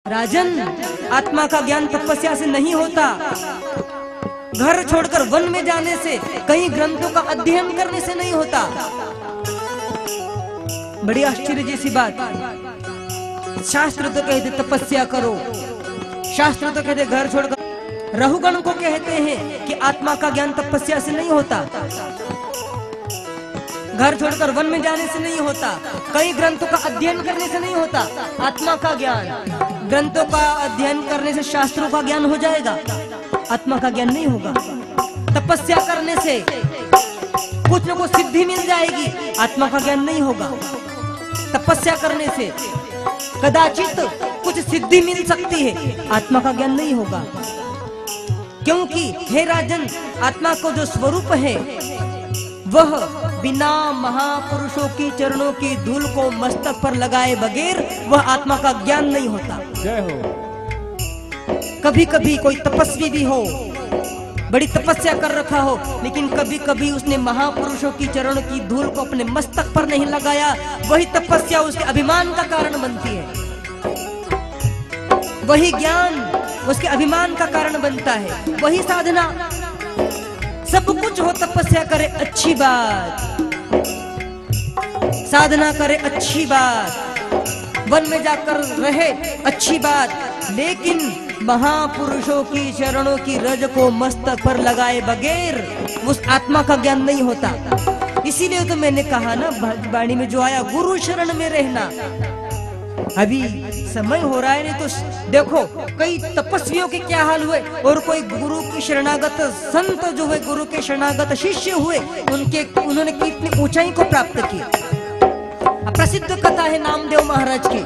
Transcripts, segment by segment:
राजन, आत्मा का ज्ञान तपस्या से नहीं होता, घर छोड़कर वन में जाने से, कई ग्रंथों का अध्ययन करने से नहीं होता। बड़ी आश्चर्य जैसी बात। शास्त्र तो कहते तपस्या करो, शास्त्र तो कहते घर छोड़कर। रहुगण को कहते हैं कि आत्मा का ज्ञान तपस्या से नहीं होता, घर छोड़कर वन में जाने से नहीं होता, कई ग्रंथों का अध्ययन करने से नहीं होता। आत्मा का ज्ञान, ग्रंथों का अध्ययन करने से शास्त्रों का ज्ञान हो जाएगा, आत्मा का ज्ञान नहीं होगा। तपस्या करने से कुछ न कुछ सिद्धि मिल जाएगी, आत्मा का ज्ञान नहीं होगा। तपस्या करने से कदाचित कुछ सिद्धि मिल सकती है, आत्मा का ज्ञान नहीं होगा। क्योंकि हे राजन, आत्मा को जो स्वरूप है वह बिना महापुरुषों की चरणों की धूल को मस्तक पर लगाए बगैर वह आत्मा का ज्ञान नहीं होता। जय हो। कभी कभी कोई तपस्वी भी हो, बड़ी तपस्या कर रखा हो, लेकिन कभी कभी उसने महापुरुषों की चरणों की धूल को अपने मस्तक पर नहीं लगाया, वही तपस्या उसके अभिमान का कारण बनती है, वही ज्ञान उसके अभिमान का कारण बनता है, वही साधना। सब कुछ हो, तपस्या करे अच्छी बात, साधना करे अच्छी बात, वन में जाकर रहे अच्छी बात, लेकिन महापुरुषों की चरणों की रज को मस्तक पर लगाए बगैर उस आत्मा का ज्ञान नहीं होता। इसीलिए तो मैंने कहा ना, वाणी में जो आया, गुरु शरण में रहना। अभी समय हो रहा है, नहीं तो देखो कई तपस्वियों के क्या हाल हुए, और कोई गुरु की शरणागत संत जो हुए, गुरु के शरणागत शिष्य हुए, उन्होंने कितनी ऊंचाई को प्राप्त किया। प्रसिद्ध कथा है नामदेव महाराज की,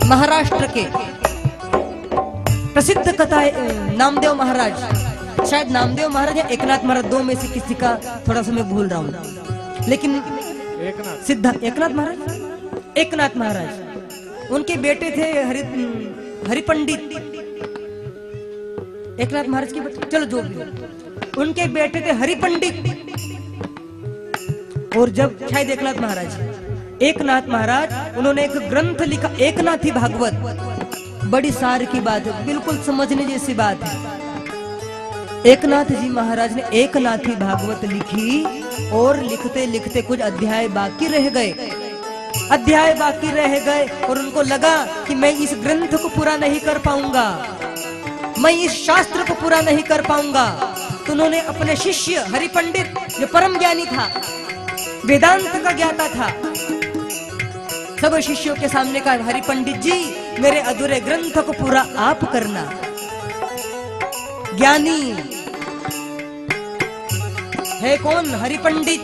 महाराष्ट्र के प्रसिद्ध कथा है नामदेव महाराज। शायद नामदेव महाराज या एकनाथ महाराज, दो में से किसी का थोड़ा सा मैं भूल रहा हूँ, लेकिन एकनाथ महाराज उनके बेटे थे हरिपंडित। एकनाथ महाराज के बेटे, चलो जो भी, उनके बेटे थे हरिपंडित। और जब शायद एकनाथ महाराज उन्होंने एक ग्रंथ लिखा, एकनाथी भागवत। बड़ी सार की बात है, बिल्कुल समझने जैसी बात है। एकनाथ जी महाराज ने एकनाथी भागवत लिखी, और लिखते लिखते कुछ अध्याय बाकी रह गए, और उनको लगा कि मैं इस ग्रंथ को पूरा नहीं कर पाऊंगा, मैं इस शास्त्र को पूरा नहीं कर पाऊंगा। तो उन्होंने अपने शिष्य हरिपंडित, जो परम ज्ञानी था, वेदांत का ज्ञाता था, सब शिष्यों के सामने कहा, हरिपंडित जी मेरे अधूरे ग्रंथ को पूरा आप करना। ज्ञानी है कौन? हरिपंडित।